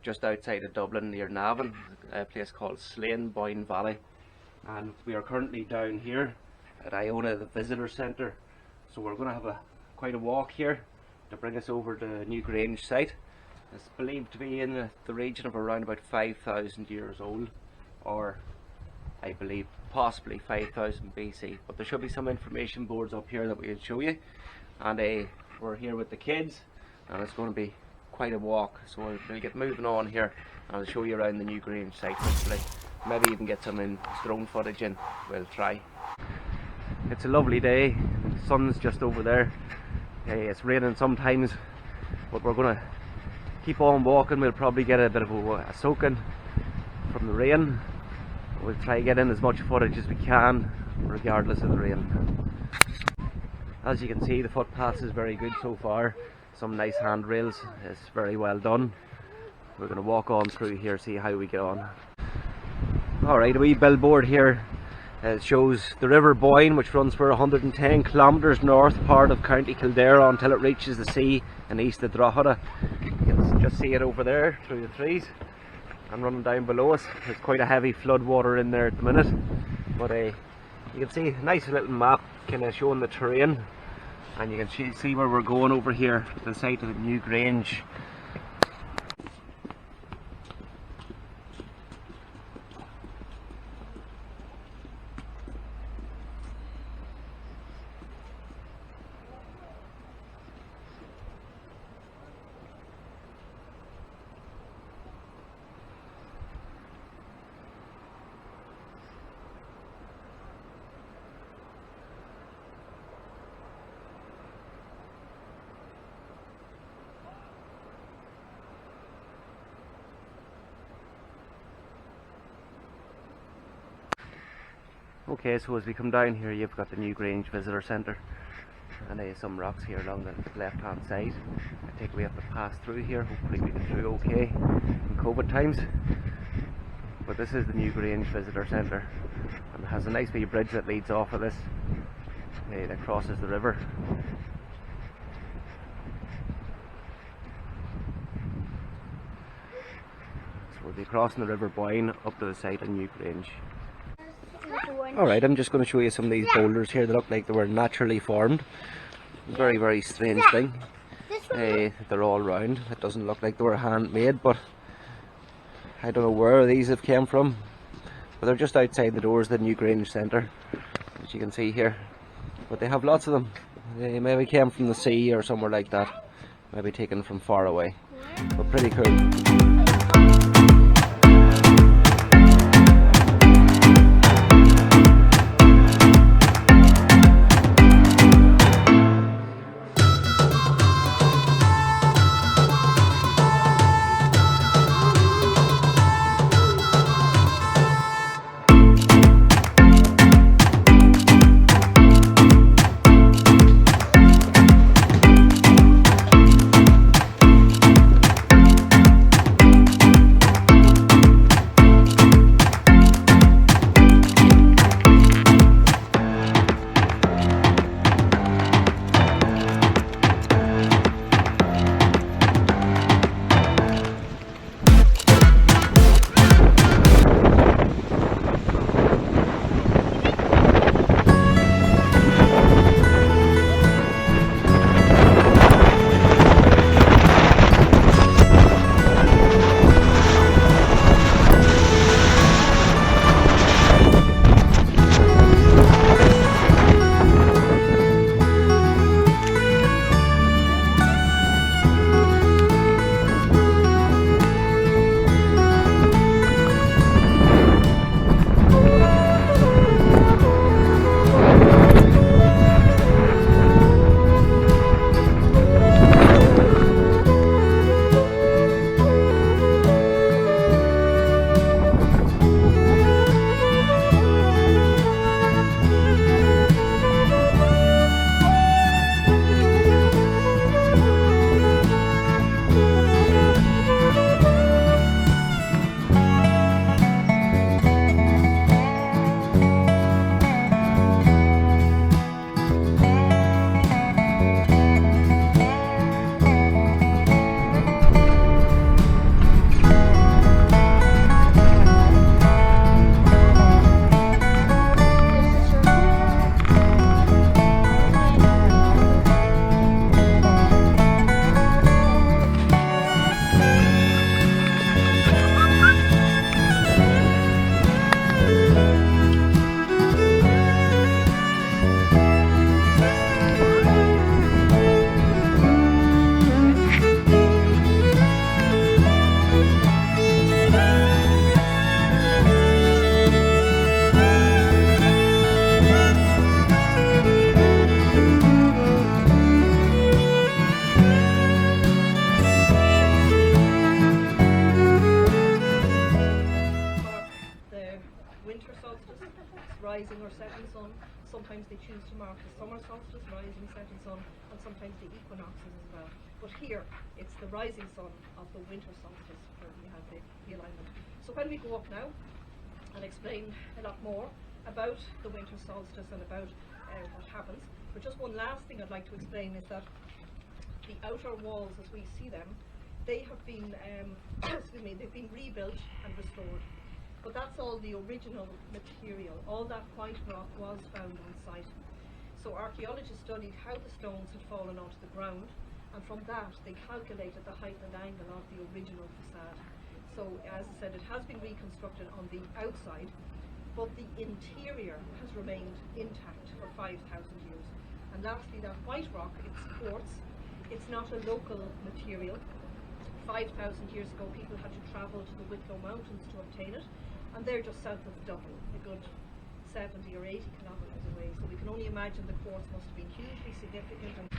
just outside of Dublin near Navan, a place called Bóinne Valley, and we are currently down here at Iona, the visitor centre. So we're going to have quite a walk here to bring us over to Newgrange site. It's believed to be in the region of around about 5,000 years old, or I believe possibly 5,000 BC, but there should be some information boards up here that we can show you. And we're here with the kids, and it's going to be quite a walk, so we'll get moving on here and I'll show you around the Newgrange site. Hopefully maybe even get some drone footage in. We'll try. It's a lovely day, the sun's just over there. It's raining sometimes, but we're going to keep on walking. We'll probably get a bit of a soaking from the rain. We'll try to get in as much footage as we can regardless of the rain. As you can see, the footpath is very good so far. Some nice handrails, it's very well done. We're going to walk on through here, see how we get on. Alright, a wee billboard here. It shows the River Boyne, which runs for 110 kilometres north part of County Kildare until it reaches the sea and east of Drogheda. You can just see it over there through the trees. And running down below us, there's quite a heavy flood water in there at the minute, but you can see a nice little map kind of showing the terrain, and you can see where we're going over here to the site of the Newgrange. Okay, so as we come down here, you've got the Newgrange Visitor Centre, and there's some rocks here along the left hand side. I think we have to pass through here. Hopefully we get through okay in COVID times. But this is the Newgrange Visitor Centre, and it has a nice wee bridge that leads off of this that crosses the river. So we'll be crossing the River Boyne up to the site of Newgrange. Alright, I'm just going to show you some of these boulders here that look like they were naturally formed. Very, very strange thing. They're all round. It doesn't look like they were handmade, but I don't know where these have came from. But they're just outside the doors of the Newgrange Centre, as you can see here. But they have lots of them. They maybe came from the sea or somewhere like that. Maybe taken from far away. But pretty cool. used to mark the summer solstice, rising, setting sun, and sometimes the equinoxes as well. But here, it's the rising sun of the winter solstice where we have the alignment. So when we go up now and explain a lot more about the winter solstice and about what happens, but just one last thing I'd like to explain is that the outer walls as we see them, they have been excuse me, they've been rebuilt and restored. But that's all the original material. All that white rock was found on site. So archaeologists studied how the stones had fallen onto the ground, and from that they calculated the height and angle of the original facade. So as I said, it has been reconstructed on the outside, but the interior has remained intact for 5,000 years. And lastly, that white rock, it's quartz. It's not a local material. 5,000 years ago, people had to travel to the Wicklow Mountains to obtain it, and they're just south of Dublin, a good 70 or 80 kilometres away. So we can only imagine the quartz must have been hugely significant.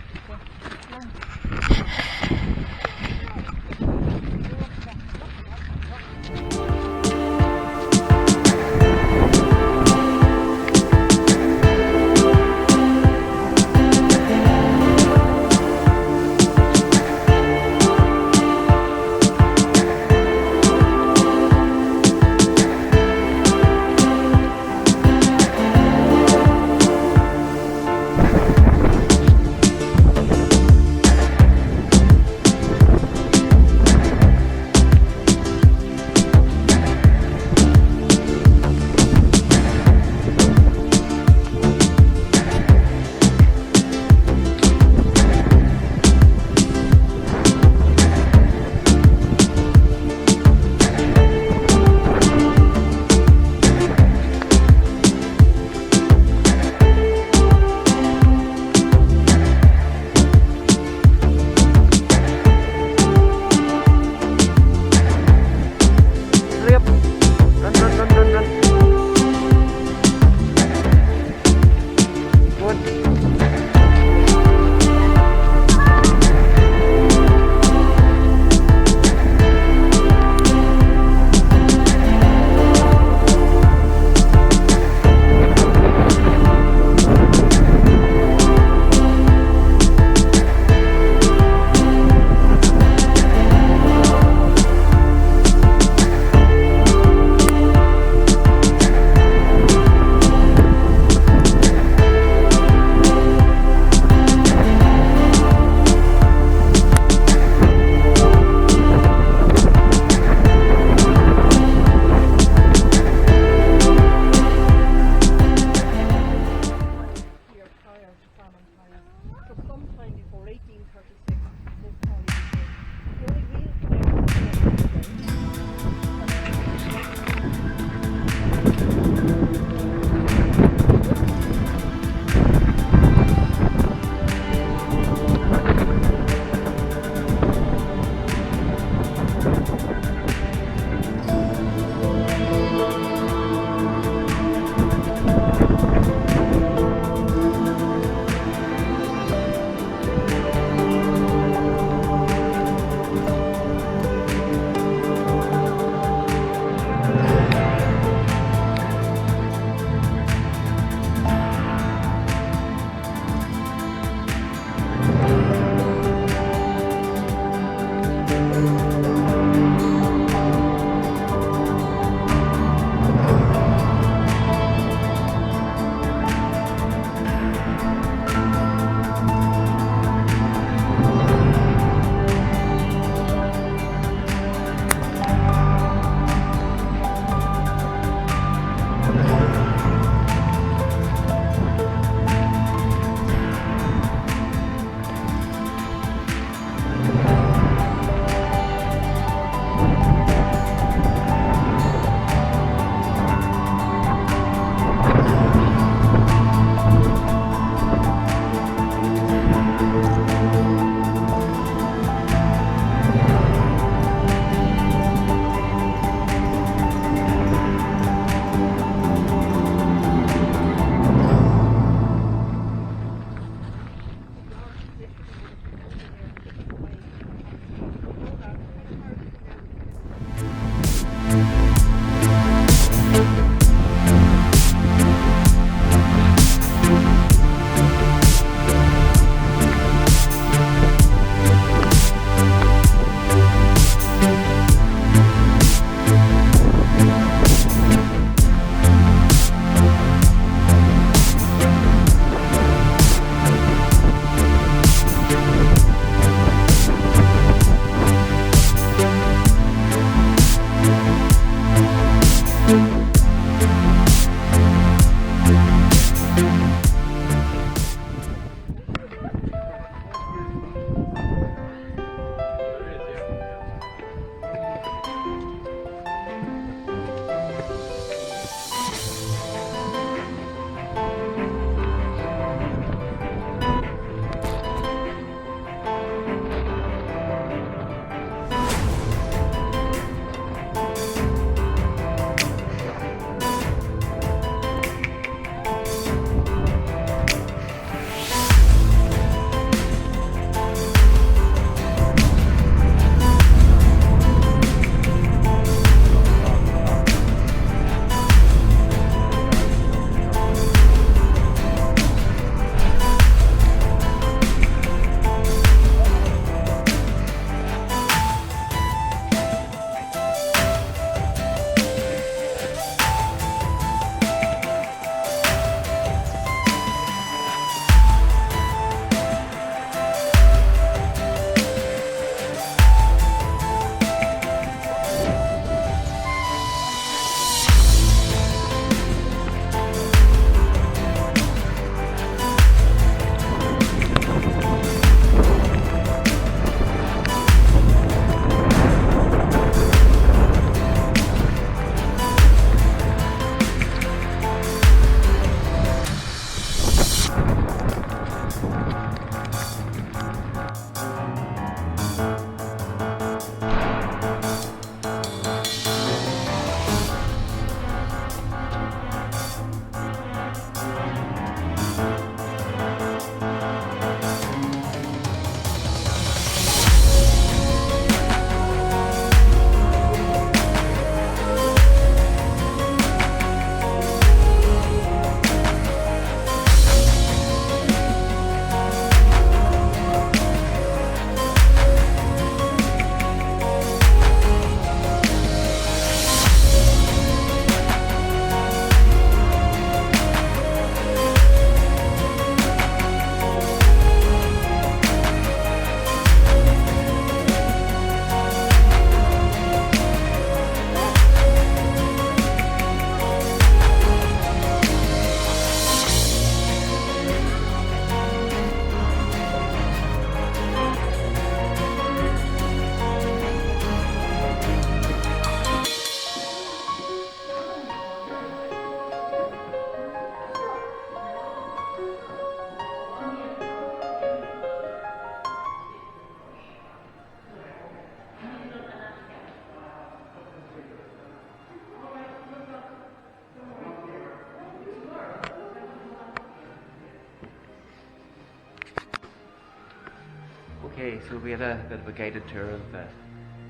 Okay, so we had a bit of a guided tour of the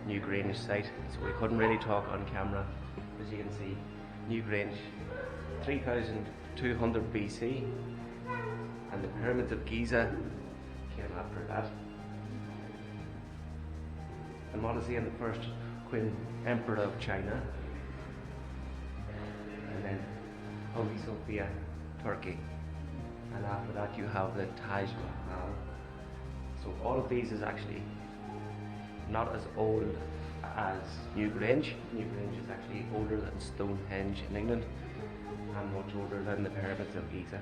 Newgrange site, so we couldn't really talk on camera. As you can see, Newgrange 3200 BC, and the pyramids of Giza came after that. And Monastery and the first Queen Emperor of China, and then Hagia Sophia, Turkey, and after that you have the Taj Mahal. So all of these is actually not as old as Newgrange. Newgrange is actually older than Stonehenge in England and much older than the pyramids of Giza.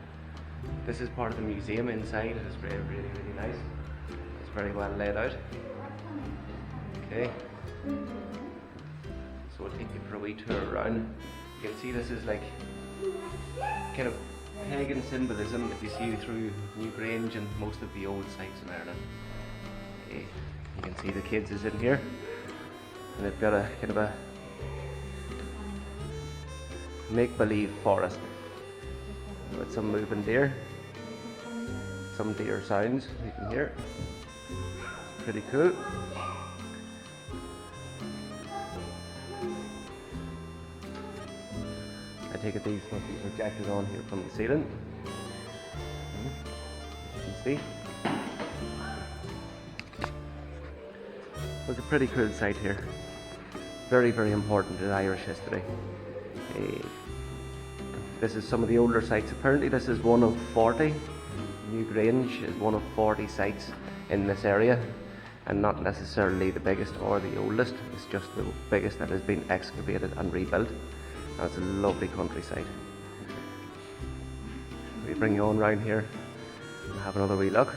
This is part of the museum inside. It is really nice. It's very well laid out. Okay. So we'll take you for a wee tour around. You can see this is like kind of pagan symbolism that you see through Newgrange and most of the old sites in Ireland. Okay. You can see the kids is in here, and they've got a kind of a make-believe forest with some moving deer, some deer sounds you can hear. Pretty cool. I take it these must be projected on here from the ceiling. As you can see. It's a pretty cool site here. Very important in Irish history. This is some of the older sites. Apparently this is one of 40. Newgrange is one of 40 sites in this area, and not necessarily the biggest or the oldest. It's just the biggest that has been excavated and rebuilt. And it's a lovely countryside. We bring you on round here and have another wee look.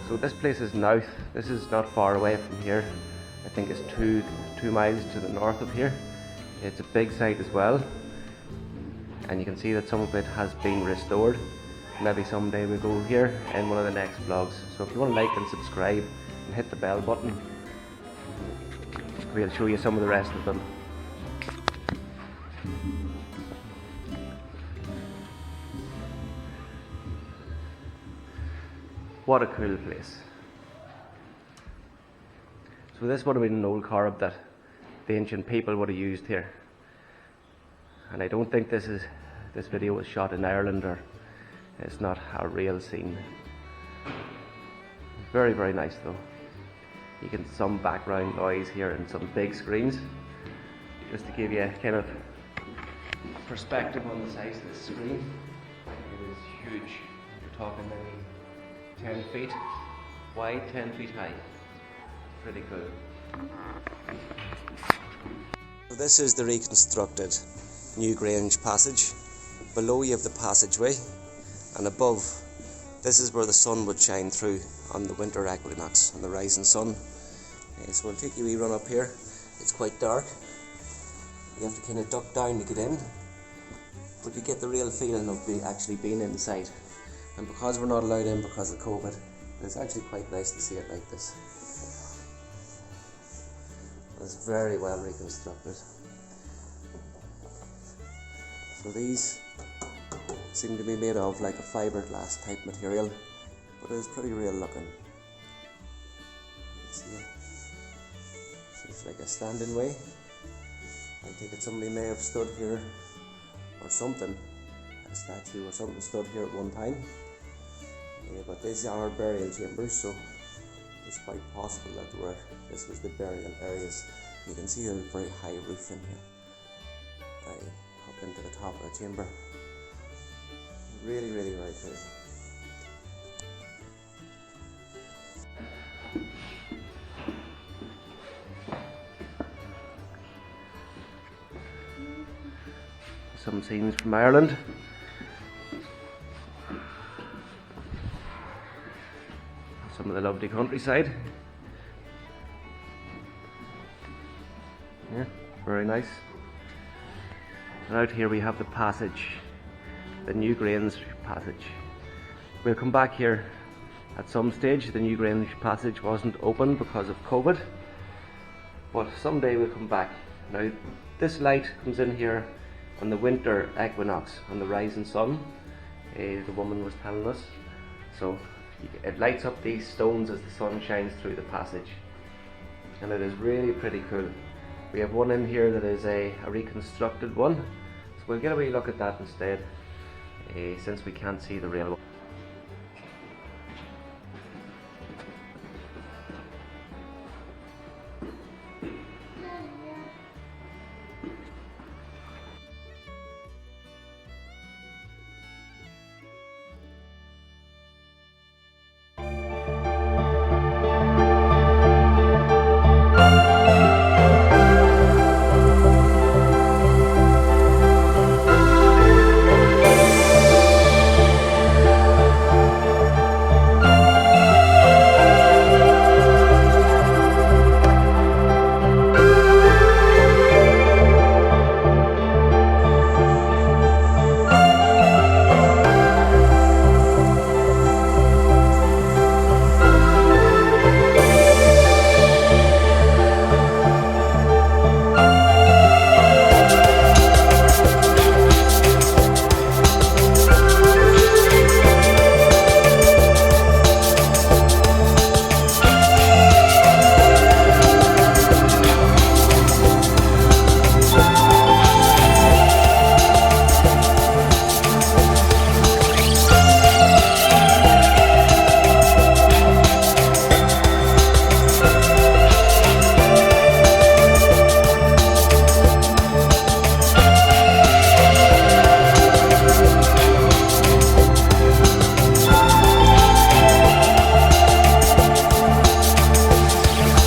So this place is Knowth. This is not far away from here. I think it's two miles to the north of here. It's a big site as well, and you can see that some of it has been restored. Maybe someday we'll go here in one of the next vlogs. So if you want to like and subscribe and hit the bell button, we'll show you some of the rest of them. What a cool place. So this would have been an old corb that the ancient people would have used here. And I don't think this video was shot in Ireland, or it's not a real scene. Very nice though. You can some background noise here and some big screens, just to give you a kind of perspective on the size of this screen. It is huge. You're talking maybe 10 feet wide, 10 feet high. Pretty cool. So this is the reconstructed Newgrange passage. Below you have the passageway, and above, this is where the sun would shine through on the winter equinox, on the rising sun. So we'll take you a wee run up here. It's quite dark. You have to kind of duck down to get in, but you get the real feeling of actually being inside. And because we're not allowed in because of COVID, it's actually quite nice to see it like this. It's very well reconstructed. So these seem to be made of like a fiberglass type material, but it's pretty real looking. See it? So it's like a standing way. I take it somebody may have stood here or something, a statue or something stood here at one time. But these are burial chambers, so it's quite possible that this was the burial areas. You can see there's a very high roof in here. Up into the top of the chamber. Really very cool. Some scenes from Ireland. Some of the lovely countryside. Yeah, very nice. And out here we have the passage, the Newgrange passage. We'll come back here at some stage. The Newgrange passage wasn't open because of COVID, but someday we'll come back. Now this light comes in here on the winter equinox, on the rising sun, the woman was telling us. So It lights up these stones as the sun shines through the passage, and it is really pretty cool. We have one in here that is a reconstructed one, so we'll get a wee look at that instead, since we can't see the real one.